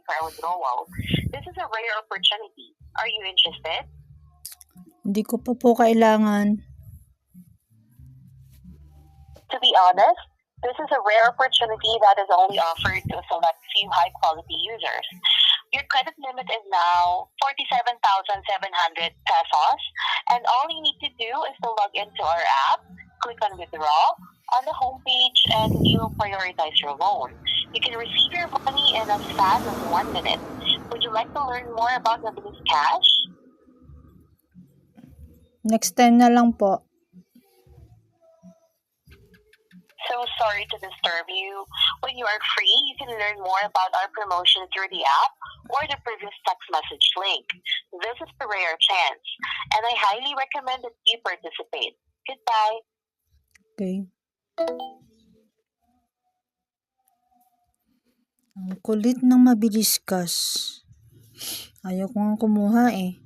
for a withdrawal. This is a rare opportunity. Are you interested? Hindi ko pa po kailangan. To be honest, this is a rare opportunity that is only offered to a select few high-quality users. Your credit limit is now 47,700 pesos, and all you need to do is to log into our app, click on withdraw on the homepage, and you will prioritize your loan. You can receive your money in as fast as 1 minute. Would you like to learn more about Mabilis Cash? Next time na lang po. So sorry to disturb you. When you are free, you can learn more about our promotion through the app or the previous text message link. This is the rare chance, and I highly recommend that you participate. Goodbye. Okay. Ang kulit ng Mabilis Cash. Ayaw ko nga kumuha eh.